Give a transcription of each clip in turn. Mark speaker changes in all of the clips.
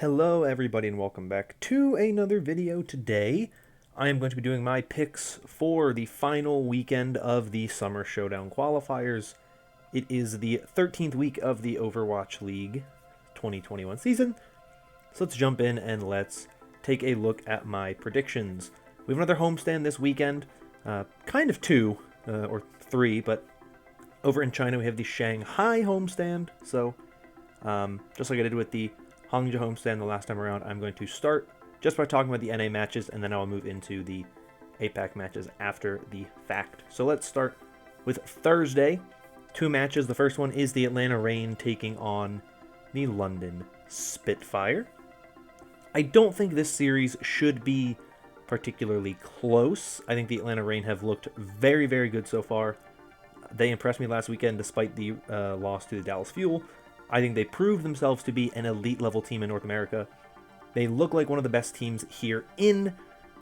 Speaker 1: Hello everybody and welcome back to another video. Today I am going to be doing my picks for the final weekend of the Summer Showdown qualifiers. It is the 13th week of the Overwatch League 2021 season. So let's jump in and let's take a look at my predictions. We have another homestand this weekend, kind of two or three, but over in China we have the Shanghai homestand. So just like I did with the Hangzhou homestand the last time around, I'm going to start just by talking about the NA matches, and then I'll move into the APAC matches after the fact. So let's start with Thursday. Two matches. The first one is the Atlanta Reign taking on the London Spitfire. I don't think this series should be particularly close. I think the Atlanta Reign have looked very, very good so far. They impressed me last weekend despite the loss to the Dallas Fuel. I think they proved themselves to be an elite-level team in North America. They look like one of the best teams here in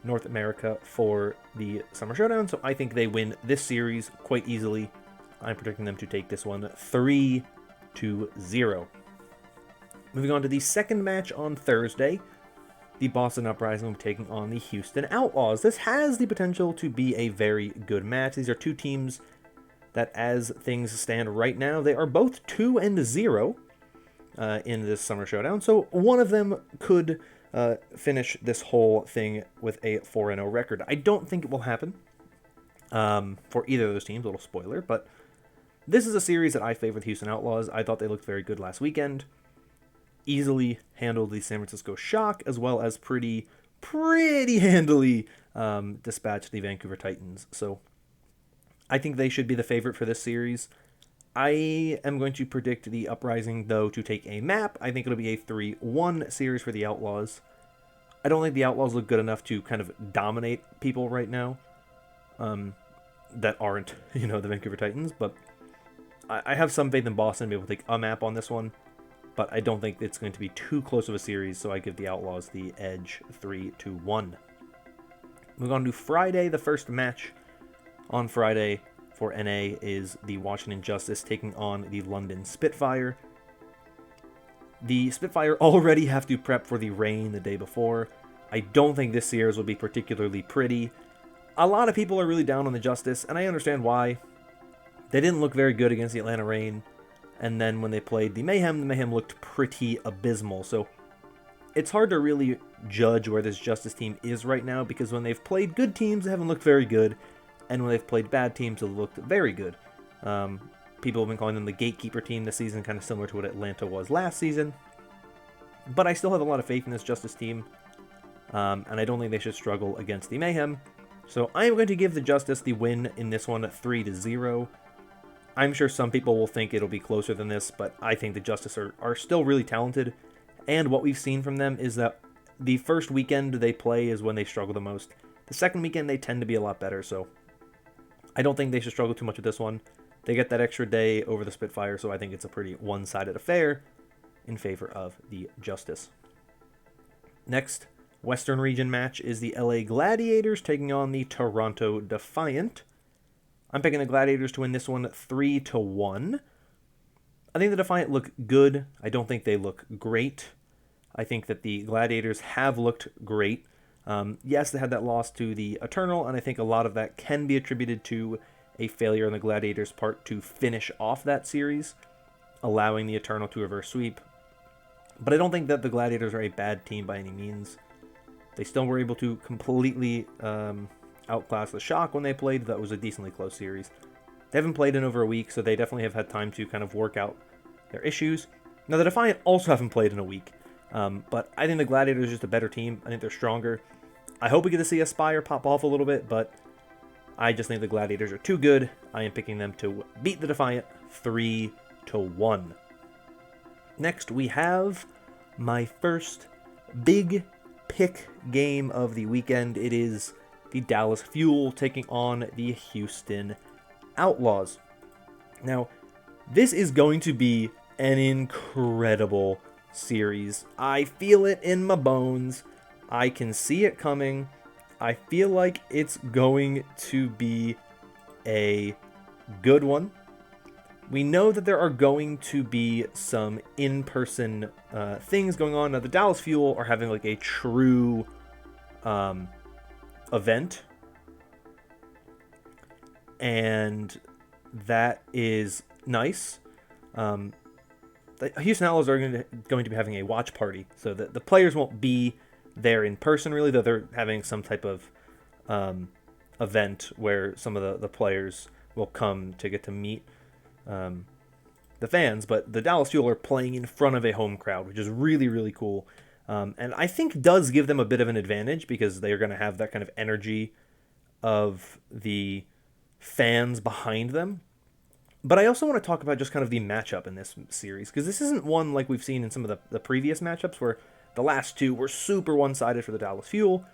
Speaker 1: North America for the Summer Showdown, so I think they win this series quite easily. I'm predicting them to take this one 3-0. Moving on to the second match on Thursday, the Boston Uprising will be taking on the Houston Outlaws. This has the potential to be a very good match. These are two teams that, as things stand right now, they are both 2-0 in this Summer Showdown. So one of them could finish this whole thing with a 4-0 record. I don't think it will happen for either of those teams. A little spoiler, but this is a series that I favor the Houston Outlaws. I thought they looked very good last weekend. Easily handled the San Francisco Shock, as well as pretty handily dispatched the Vancouver Titans. So I think they should be the favorite for this series. I am going to predict the Uprising, though, to take a map. I think it'll be a 3-1 series for the Outlaws. I don't think the Outlaws look good enough to kind of dominate people right now that aren't, the Vancouver Titans. But I have some faith in Boston to be able to take a map on this one. But I don't think it's going to be too close of a series, so I give the Outlaws the edge 3-1. Moving on to Friday, the first match on Friday for NA is the Washington Justice taking on the London Spitfire. The Spitfire already have to prep for the rain the day before. I don't think this series will be particularly pretty. A lot of people are really down on the Justice, and I understand why. They didn't look very good against the Atlanta Reign, and then when they played the Mayhem looked pretty abysmal. So it's hard to really judge where this Justice team is right now, because when they've played good teams, they haven't looked very good. And when they've played bad teams, they've looked very good. People have been calling them the gatekeeper team this season, kind of similar to what Atlanta was last season. But I still have a lot of faith in this Justice team, and I don't think they should struggle against the Mayhem. So I am going to give the Justice the win in this one 3-0. I'm sure some people will think it'll be closer than this, but I think the Justice are still really talented. And what we've seen from them is that the first weekend they play is when they struggle the most. The second weekend they tend to be a lot better, so I don't think they should struggle too much with this one. They get that extra day over the Spitfire, so I think it's a pretty one-sided affair in favor of the Justice. Next Western region match is the LA Gladiators taking on the Toronto Defiant. I'm picking the Gladiators to win this one 3-1. I think the Defiant look good. I don't think they look great. I think that the Gladiators have looked great. Yes, they had that loss to the Eternal, and I think a lot of that can be attributed to a failure on the Gladiators' part to finish off that series, allowing the Eternal to reverse sweep. But I don't think that the Gladiators are a bad team by any means. They still were able to completely outclass the Shock when they played. That was a decently close series. They haven't played in over a week, so they definitely have had time to kind of work out their issues. Now, the Defiant also haven't played in a week, but I think the Gladiators are just a better team. I think they're stronger. I hope we get to see Aspire pop off a little bit, but I just think the Gladiators are too good. I am picking them to beat the Defiant 3-1. Next, we have my first big pick game of the weekend. It is the Dallas Fuel taking on the Houston Outlaws. Now, this is going to be an incredible series. I feel it in my bones. I can see it coming. I feel like it's going to be a good one. We know that there are going to be some in-person things going on. Now, the Dallas Fuel are having like a true event, and that is nice. The Houston Outlaws are going to be having a watch party, so that the players won't be there in person, really, though they're having some type of event where some of the players will come to get to meet the fans. But the Dallas Fuel are playing in front of a home crowd, which is really, really cool. And I think does give them a bit of an advantage because they are going to have that kind of energy of the fans behind them. But I also want to talk about just kind of the matchup in this series, because this isn't one like we've seen in some of the previous matchups where the last two were super one-sided for the Dallas Fuel.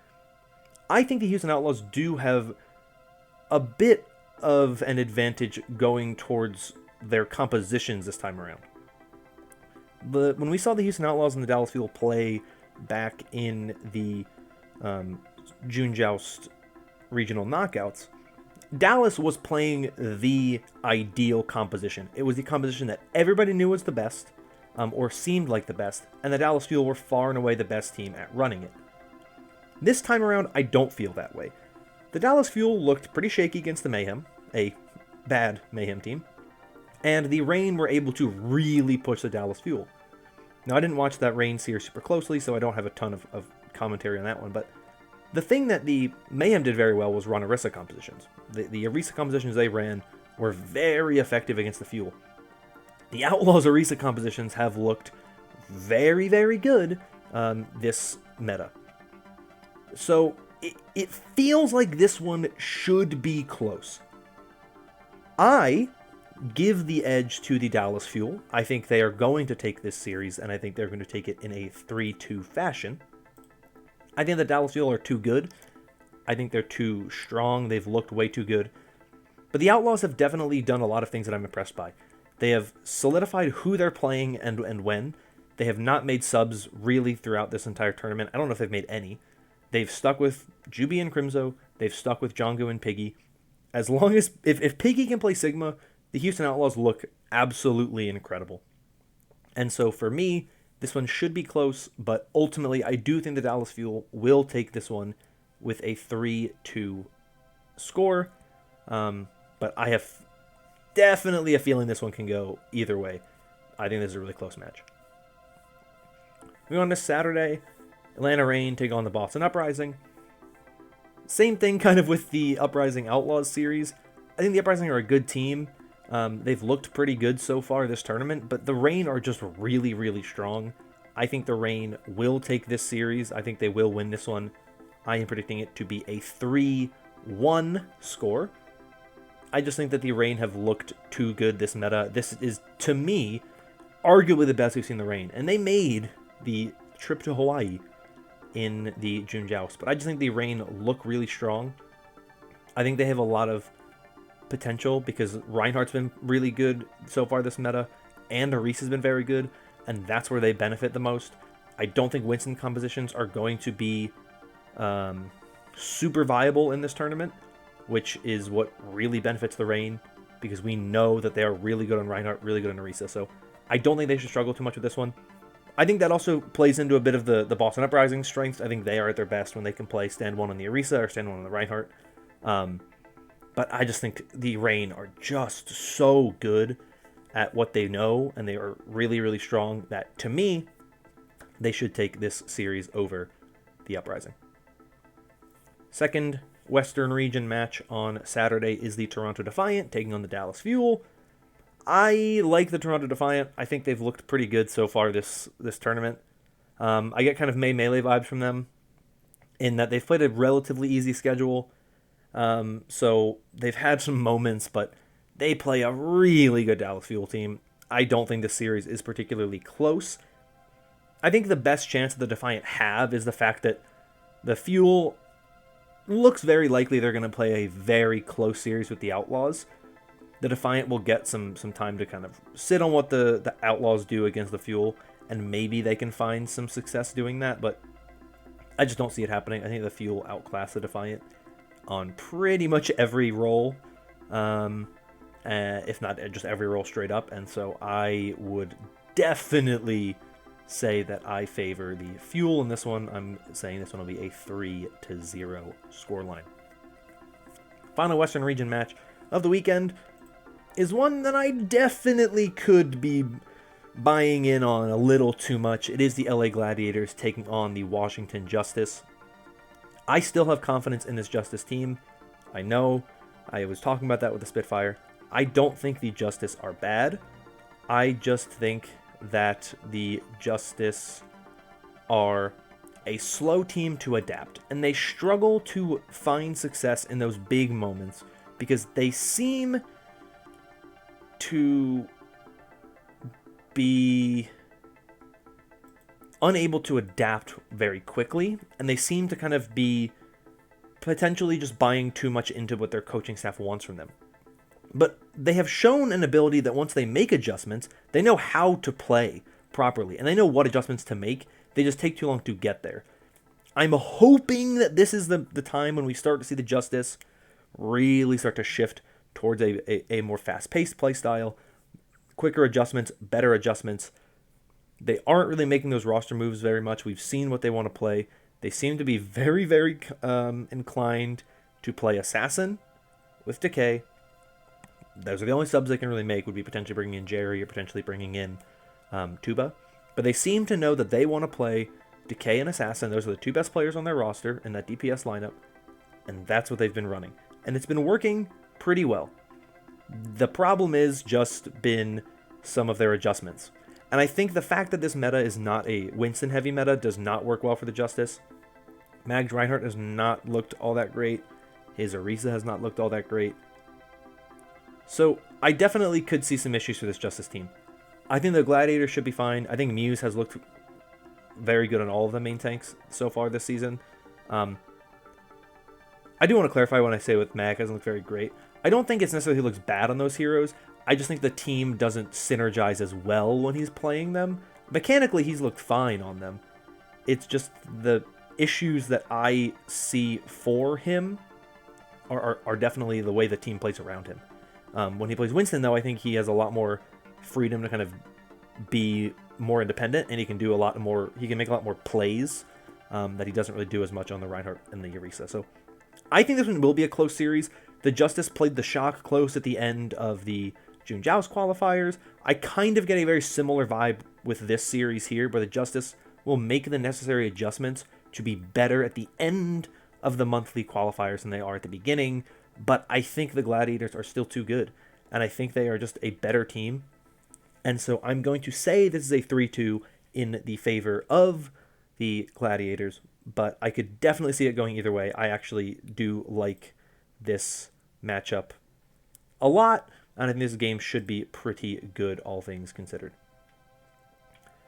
Speaker 1: I think the Houston Outlaws do have a bit of an advantage going towards their compositions this time around. When we saw the Houston Outlaws and the Dallas Fuel play back in the June Joust regional knockouts, Dallas was playing the ideal composition. It was the composition that everybody knew was the best, or seemed like the best, and the Dallas Fuel were far and away the best team at running it. This time around, I don't feel that way. The Dallas Fuel looked pretty shaky against the Mayhem, a bad Mayhem team, and the Reign were able to really push the Dallas Fuel. Now, I didn't watch that Reign series super closely, so I don't have a ton of commentary on that one, but the thing that the Mayhem did very well was run Orisa compositions. The Orisa compositions they ran were very effective against the Fuel. The Outlaws' Orisa compositions have looked very, very good this meta. So it feels like this one should be close. I give the edge to the Dallas Fuel. I think they are going to take this series, and I think they're going to take it in a 3-2 fashion. I think the Dallas Fuel are too good. I think they're too strong. They've looked way too good. But the Outlaws have definitely done a lot of things that I'm impressed by. They have solidified who they're playing and when. They have not made subs really throughout this entire tournament. I don't know if they've made any. They've stuck with Juby and Crimzo. They've stuck with Django and Piggy. As long as... If Piggy can play Sigma, the Houston Outlaws look absolutely incredible. And so for me, this one should be close, but ultimately I do think the Dallas Fuel will take this one with a 3-2 score. But I have definitely a feeling this one can go either way. I think this is a really close match. Moving on to Saturday, Atlanta Reign take on the Boston Uprising. Same thing kind of with the Uprising Outlaws series. I think the Uprising are a good team. They've looked pretty good so far this tournament, but the Reign are just really, really strong. I think the Reign will take this series. I think they will win this one. I am predicting it to be a 3-1 score. I just think that the Reign have looked too good this meta. This is, to me, arguably the best we've seen the Reign. And they made the trip to Hawaii in the June Joust. But I just think the Reign look really strong. I think they have a lot of potential because Reinhardt's been really good so far this meta, and Arice has been very good, and that's where they benefit the most. I don't think Winston compositions are going to be super viable in this tournament, which is what really benefits the Reign, because we know that they are really good on Reinhardt, really good on Orisa, so I don't think they should struggle too much with this one. I think that also plays into a bit of the Boston Uprising strengths. I think they are at their best when they can play stand one on the Orisa or stand one on the Reinhardt. But I just think the Reign are just so good at what they know, and they are really, really strong, that, to me, they should take this series over the Uprising. Second Western region match on Saturday is the Toronto Defiant taking on the Dallas Fuel. I like the Toronto Defiant. I think they've looked pretty good so far this tournament. I get kind of May Melee vibes from them in that they've played a relatively easy schedule. So they've had some moments, but they play a really good Dallas Fuel team. I don't think this series is particularly close. I think the best chance that the Defiant have is the fact that the Fuel looks very likely they're going to play a very close series with the Outlaws. The Defiant will get some time to kind of sit on what the Outlaws do against the Fuel, and maybe they can find some success doing that, but I just don't see it happening. I think the Fuel outclass the Defiant on pretty much every role. And if not just every role straight up. And so I would definitely say that I favor the Fuel in this one. I'm saying this one will be a 3-0 scoreline. Final Western region match of the weekend is one that I definitely could be buying in on a little too much. It is the LA Gladiators taking on the Washington Justice. I still have confidence in this Justice team. I know I was talking about that with the Spitfire. I don't think the Justice are bad. I just think that the Justice are a slow team to adapt, and they struggle to find success in those big moments because they seem to be unable to adapt very quickly, and they seem to kind of be potentially just buying too much into what their coaching staff wants from them. But they have shown an ability that once they make adjustments, they know how to play properly, and they know what adjustments to make. They just take too long to get there. I'm hoping that this is the time when we start to see the Justice really start to shift towards a more fast-paced play style, quicker adjustments, better adjustments. They aren't really making those roster moves very much. We've seen what they want to play. They seem to be very, very inclined to play Assassin with Decay. Those are the only subs they can really make, would be potentially bringing in Jerry or potentially bringing in Tuba. But they seem to know that they want to play Decay and Assassin. Those are the two best players on their roster in that DPS lineup. And that's what they've been running. And it's been working pretty well. The problem is just been some of their adjustments. And I think the fact that this meta is not a Winston-heavy meta does not work well for the Justice. Mags Reinhardt has not looked all that great. His Orisa has not looked all that great. So I definitely could see some issues for this Justice team. I think the Gladiators should be fine. I think Muse has looked very good on all of the main tanks so far this season. I do want to clarify when I say with Mag hasn't looked very great. I don't think it's necessarily he looks bad on those heroes. I just think the team doesn't synergize as well when he's playing them. Mechanically, he's looked fine on them. It's just the issues that I see for him are definitely the way the team plays around him. When he plays Winston, though, I think he has a lot more freedom to kind of be more independent, and he can do a lot more. He can make a lot more plays that he doesn't really do as much on the Reinhardt and the Orisa. So I think this one will be a close series. The Justice played the Shock close at the end of the June Joust qualifiers. I kind of get a very similar vibe with this series here, where the Justice will make the necessary adjustments to be better at the end of the monthly qualifiers than they are at the beginning. But I think the Gladiators are still too good, and I think they are just a better team. And so I'm going to say this is a 3-2 in the favor of the Gladiators, but I could definitely see it going either way. I actually do like this matchup a lot, and I think this game should be pretty good, all things considered.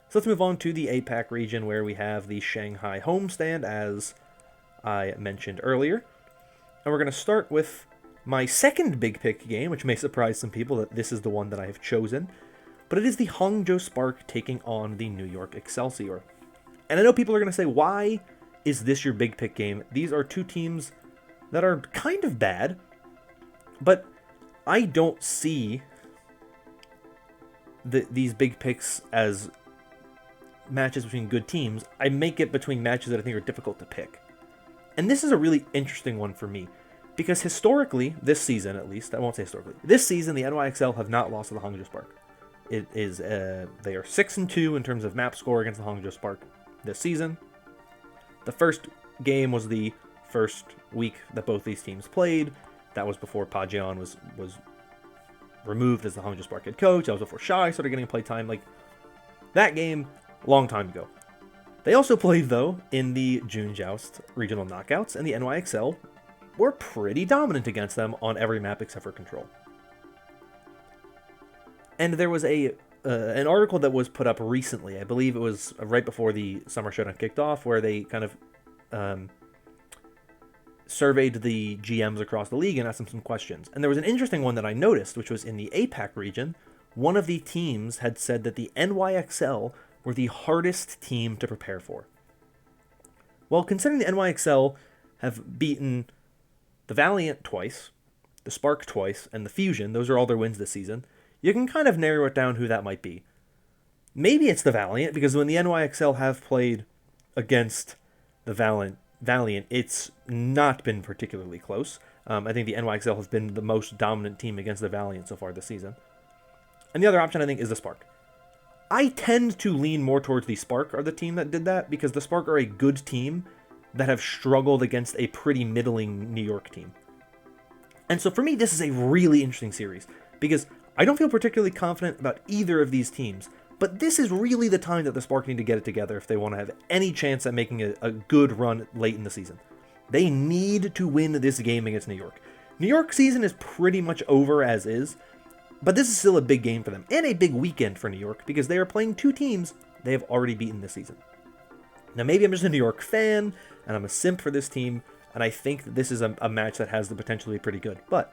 Speaker 1: So let's move on to the APAC region, where we have the Shanghai homestand, as I mentioned earlier. And we're going to start with my second big pick game, which may surprise some people that this is the one that I have chosen. But it is the Hangzhou Spark taking on the New York Excelsior. And I know people are going to say, why is this your big pick game? These are two teams that are kind of bad, but I don't see these big picks as matches between good teams. I make it between matches that I think are difficult to pick. And this is a really interesting one for me, because historically, this season at least, I won't say historically, this season the NYXL have not lost to the Hangzhou Spark. It is they are 6-2 in terms of map score against the Hangzhou Spark this season. The first game was the first week that both these teams played. That was before Pajian was removed as the Hangzhou Spark head coach. That was before Shai started getting play time. Like, that game, long time ago. They also played, though, in the June Joust regional knockouts, and the NYXL were pretty dominant against them on every map except for Control. And there was an article that was put up recently, I believe it was right before the Summer Showdown kicked off, where they kind of surveyed the GMs across the league and asked them some questions. And there was an interesting one that I noticed, which was in the APAC region. One of the teams had said that the NYXL were the hardest team to prepare for. Well, considering the NYXL have beaten the Valiant twice, the Spark twice, and the Fusion. Those are all their wins this season. You can kind of narrow it down who that might be. Maybe it's the Valiant, because when the NYXL have played against the Valiant, it's not been particularly close. I think the NYXL has been the most dominant team against the Valiant so far this season. And the other option, I think, is the Spark. I tend to lean more towards the Spark are the team that did that, because the Spark are a good team that have struggled against a pretty middling New York team. And so for me, this is a really interesting series, because I don't feel particularly confident about either of these teams, but this is really the time that the Spark need to get it together if they want to have any chance at making a good run late in the season. They need to win this game against New York. New York season is pretty much over as is, but this is still a big game for them, and a big weekend for New York, because they are playing two teams they have already beaten this season. Now, maybe I'm just a New York fan, and I'm a simp for this team, and I think that this is a match that has the potential to be pretty good, but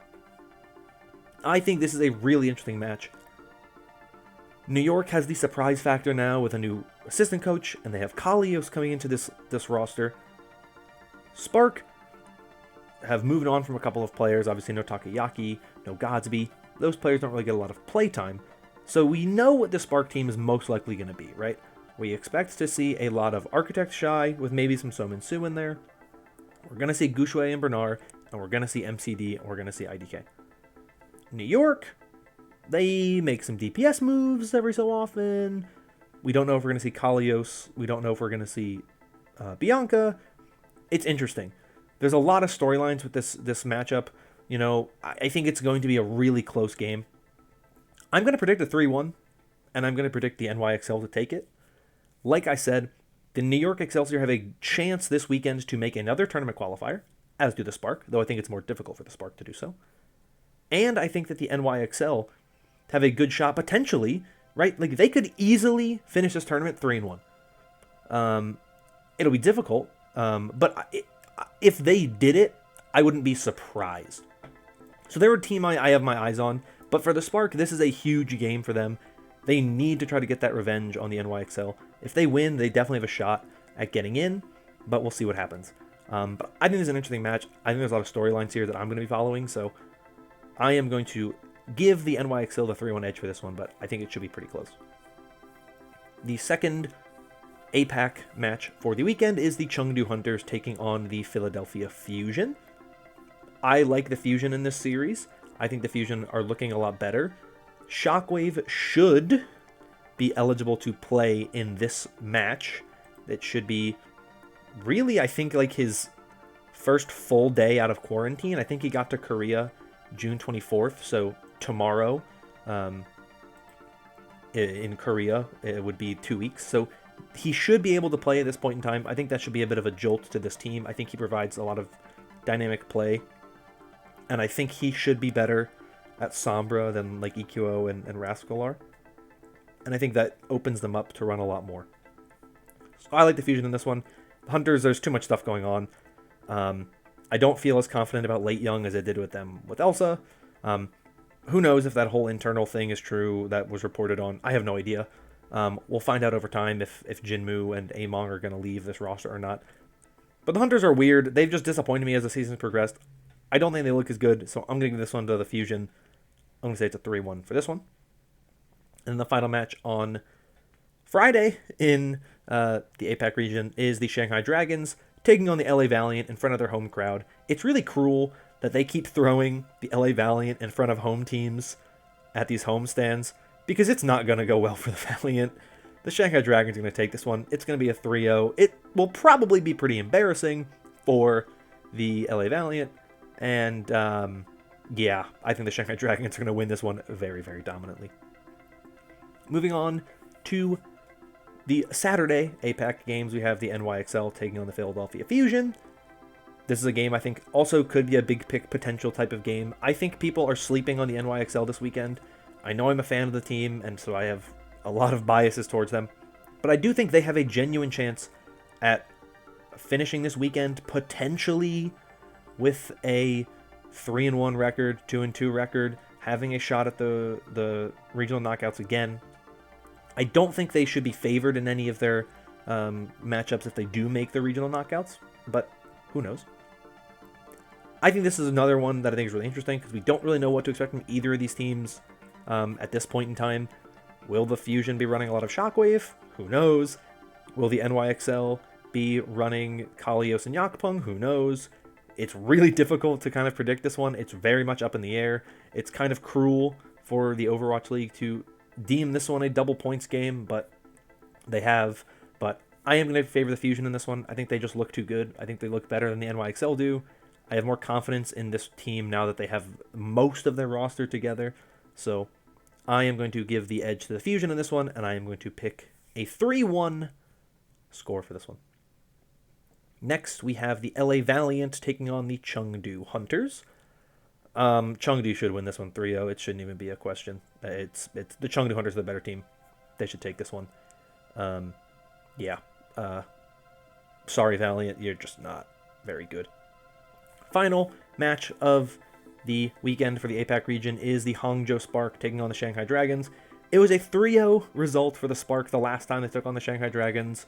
Speaker 1: I think this is a really interesting match. New York has the surprise factor now with a new assistant coach, and they have Kalios coming into this roster. Spark have moved on from a couple of players, obviously no Takayaki, no Godsby. Those players don't really get a lot of play time, so we know what the Spark team is most likely going to be, right? We expect to see a lot of Architect Shy with maybe some Somin Su in there. We're going to see Gushui and Bernard, and we're going to see MCD, and we're going to see IDK. New York, they make some DPS moves every so often. We don't know if we're going to see Kalios. We don't know if we're going to see Bianca. It's interesting. There's a lot of storylines with this matchup. You know, I think it's going to be a really close game. I'm going to predict a 3-1, and I'm going to predict the NYXL to take it. Like I said, the New York Excelsior have a chance this weekend to make another tournament qualifier, as do the Spark, though I think it's more difficult for the Spark to do so. And I think that the NYXL have a good shot, potentially, right? Like, they could easily finish this tournament 3-1. It'll be difficult, but if they did it, I wouldn't be surprised. So they're a team I have my eyes on, but for the Spark, this is a huge game for them. They need to try to get that revenge on the NYXL. If they win, they definitely have a shot at getting in, but we'll see what happens. But I think it's an interesting match. I think there's a lot of storylines here that I'm going to be following, so I am going to give the NYXL the 3-1 edge for this one, but I think it should be pretty close. The second APAC match for the weekend is the Chengdu Hunters taking on the Philadelphia Fusion. I like the Fusion in this series. I think the Fusion are looking a lot better. Shockwave should be eligible to play in this match. It should be really, I think, like his first full day out of quarantine. I think he got to Korea June 24th, so tomorrow in Korea it would be 2 weeks. So he should be able to play at this point in time. I think that should be a bit of a jolt to this team. I think he provides a lot of dynamic play, and I think he should be better at Sombra than like EQO and Rascal are. And I think that opens them up to run a lot more. So I like the Fusion in this one. Hunters, there's too much stuff going on. I don't feel as confident about Late Young as I did with them with Elsa. Who knows if that whole internal thing is true that was reported on. I have no idea. We'll find out over time if Jinmu and Among are going to leave this roster or not. But the Hunters are weird. They've just disappointed me as the season's progressed. I don't think they look as good, so I'm going to give this one to the Fusion. I'm going to say it's a 3-1 for this one. And the final match on Friday in the APAC region is the Shanghai Dragons taking on the LA Valiant in front of their home crowd. It's really cruel that they keep throwing the LA Valiant in front of home teams at these home stands, because it's not going to go well for the Valiant. The Shanghai Dragons are going to take this one. It's going to be a 3-0. It will probably be pretty embarrassing for the LA Valiant. And, yeah, I think the Shanghai Dragons are going to win this one very, very dominantly. Moving on to the Saturday APAC games, we have the NYXL taking on the Philadelphia Fusion. This is a game I think also could be a big pick potential type of game. I think people are sleeping on the NYXL this weekend. I know I'm a fan of the team, and so I have a lot of biases towards them. But I do think they have a genuine chance at finishing this weekend potentially with a 3-1 record, 2-2 record, having a shot at the regional knockouts again. I don't think they should be favored in any of their matchups if they do make the regional knockouts, but who knows. I think this is another one that I think is really interesting because we don't really know what to expect from either of these teams at this point in time. Will the Fusion be running a lot of Shockwave? Who knows? Will the NYXL be running Kalios and Yakpung? Who knows? It's really difficult to kind of predict this one. It's very much up in the air. It's kind of cruel for the Overwatch League to deem this one a double points game, but they have. But I am going to favor the Fusion in this one. I think they just look too good. I think they look better than the NYXL do. I have more confidence in this team now that they have most of their roster together. So I am going to give the edge to the Fusion in this one, and I am going to pick a 3-1 score for this one. Next, we have the LA Valiant taking on the Chengdu Hunters. Chengdu should win this one 3-0. It shouldn't even be a question. It's the Chengdu Hunters are the better team. They should take this one. Yeah. Sorry, Valiant. You're just not very good. Final match of the weekend for the APAC region is the Hangzhou Spark taking on the Shanghai Dragons. It was a 3-0 result for the Spark the last time they took on the Shanghai Dragons.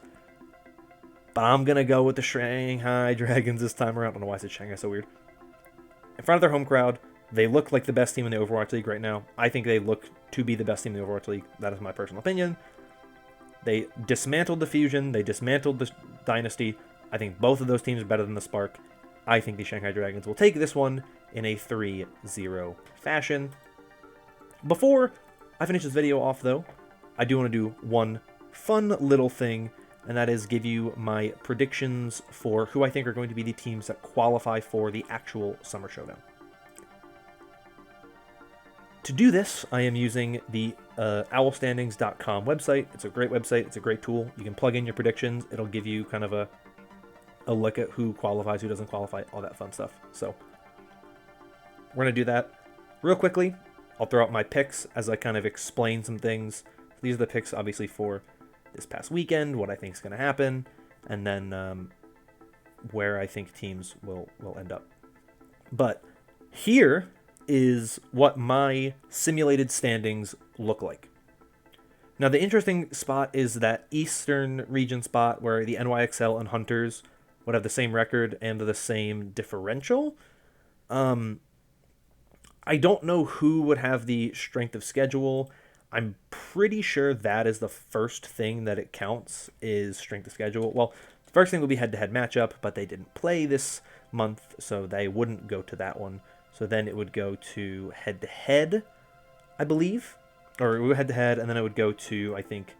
Speaker 1: But I'm going to go with the Shanghai Dragons this time around. I don't know why I said Shanghai so weird. In front of their home crowd, they look like the best team in the Overwatch League right now. I think they look to be the best team in the Overwatch League. That is my personal opinion. They dismantled the Fusion. They dismantled the Dynasty. I think both of those teams are better than the Spark. I think the Shanghai Dragons will take this one in a 3-0 fashion. Before I finish this video off, though, I do want to do one fun little thing, and that is give you my predictions for who I think are going to be the teams that qualify for the actual Summer Showdown. To do this, I am using the owlstandings.com website. It's a great website. It's a great tool. You can plug in your predictions. It'll give you kind of a look at who qualifies, who doesn't qualify, all that fun stuff. So we're going to do that real quickly. I'll throw out my picks as I kind of explain some things. These are the picks, obviously, for this past weekend, what I think is going to happen, and then where I think teams will end up. But here is what my simulated standings look like. Now, the interesting spot is that Eastern region spot where the NYXL and Hunters would have the same record and the same differential. I don't know who would have the strength of schedule. I'm pretty sure that is the first thing that it counts, is strength of schedule. Well, the first thing will be head-to-head matchup, but they didn't play this month, so they wouldn't go to that one. So then it would go to head-to-head, I believe. Or head-to-head, and then it would go to, I think,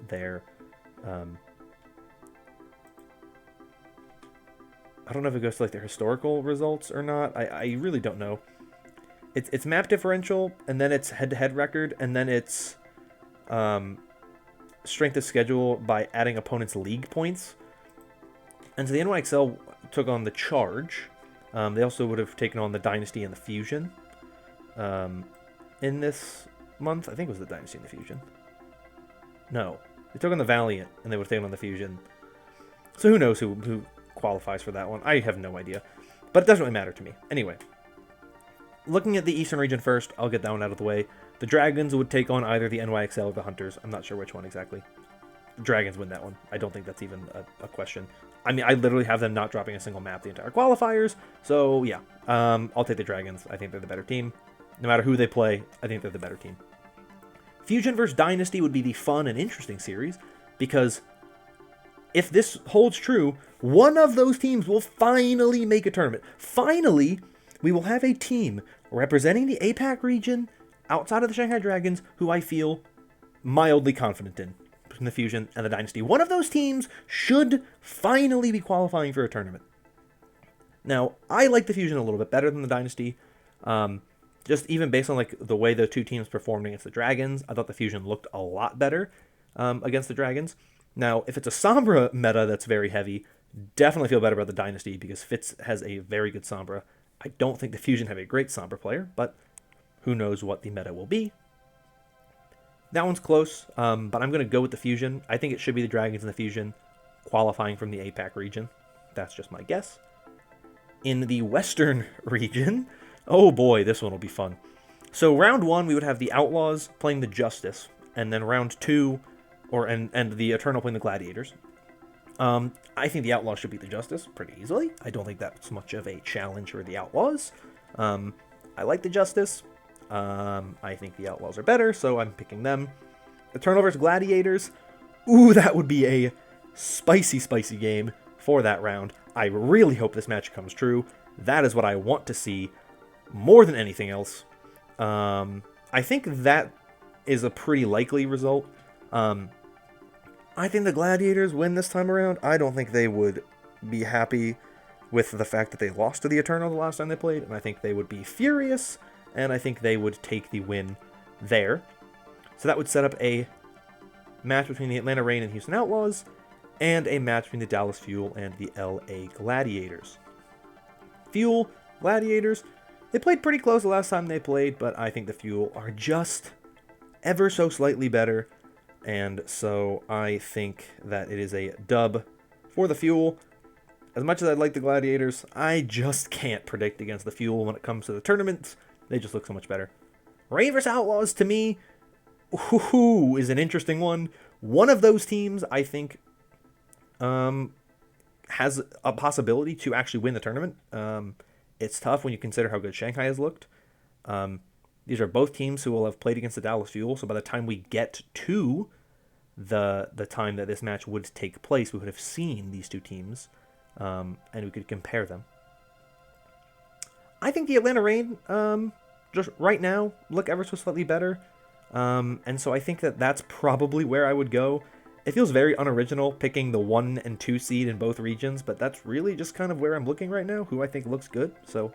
Speaker 1: their... I don't know if it goes to like their historical results or not. I really don't know. It's map differential, and then it's head-to-head record, and then it's strength of schedule by adding opponents' league points. And so the NYXL took on the Charge. They also would have taken on the Dynasty and the Fusion in this month. I think it was the Dynasty and the Fusion. No, they took on the Valiant, and they would have taken on the Fusion. So who knows who qualifies for that one. I have no idea. But it doesn't really matter to me. Anyway, looking at the Eastern region first, I'll get that one out of the way. The Dragons would take on either the NYXL or the Hunters. I'm not sure which one exactly. The Dragons win that one. I don't think that's even a question. I mean, I literally have them not dropping a single map the entire qualifiers. So, yeah. I'll take the Dragons. I think they're the better team. No matter who they play, I think they're the better team. Fusion vs. Dynasty would be the fun and interesting series, because if this holds true, one of those teams will finally make a tournament. Finally, we will have a team representing the APAC region outside of the Shanghai Dragons who I feel mildly confident in the Fusion and the Dynasty. One of those teams should finally be qualifying for a tournament. Now, I like the Fusion a little bit better than the Dynasty. Just even based on like the way the two teams performed against the Dragons, I thought the Fusion looked a lot better against the Dragons. Now, if it's a Sombra meta that's very heavy, definitely feel better about the Dynasty because Fitz has a very good Sombra. I don't think the Fusion have a great Sombra player, but who knows what the meta will be. That one's close, but I'm going to go with the Fusion. I think it should be the Dragons and the Fusion qualifying from the APAC region. That's just my guess. In the Western region, oh boy, this one will be fun. So round one, we would have the Outlaws playing the Justice, and then round two, and the Eternal playing the Gladiators. I think the Outlaws should beat the Justice pretty easily. I don't think that's much of a challenge for the Outlaws. I like the Justice. I think the Outlaws are better, so I'm picking them. Eternal vs. Gladiators. Ooh, that would be a spicy, spicy game for that round. I really hope this match comes true. That is what I want to see more than anything else. I think that is a pretty likely result. I think the Gladiators win this time around. I don't think they would be happy with the fact that they lost to the Eternal the last time they played, and I think they would be furious, and I think they would take the win there. So that would set up a match between the Atlanta Reign and Houston Outlaws, and a match between the Dallas Fuel and the LA Gladiators. Fuel, Gladiators, they played pretty close the last time they played, but I think the Fuel are just ever so slightly better, and so I think that it is a dub for the Fuel. As much as I'd like the Gladiators, I just can't predict against the Fuel when it comes to the tournaments. They just look so much better. Reign vs. Outlaws, to me, is an interesting one. One of those teams, I think, has a possibility to actually win the tournament. It's tough when you consider how good Shanghai has looked. These are both teams who will have played against the Dallas Fuel, so by the time we get to the time that this match would take place, we would have seen these two teams, and we could compare them. I think the Atlanta Reign, just right now, look ever so slightly better, and so I think that that's probably where I would go. It feels very unoriginal picking the 1 and 2 seed in both regions, but that's really just kind of where I'm looking right now, who I think looks good. So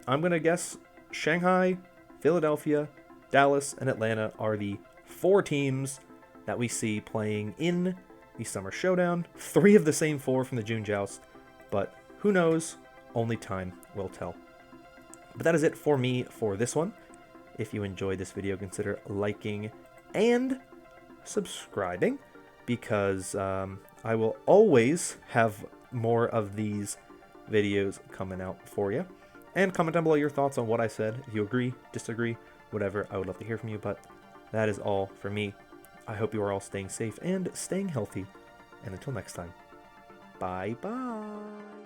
Speaker 1: I'm going to guess Shanghai, Philadelphia, Dallas, and Atlanta are the 4 teams that we see playing in the Summer Showdown. 3 of the same 4 from the June Joust, but who knows? Only time will tell. But that is it for me for this one. If you enjoyed this video, consider liking and subscribing, because I will always have more of these videos coming out for you. And comment down below your thoughts on what I said. If you agree, disagree, whatever, I would love to hear from you. But that is all for me. I hope you are all staying safe and staying healthy. And until next time, bye-bye.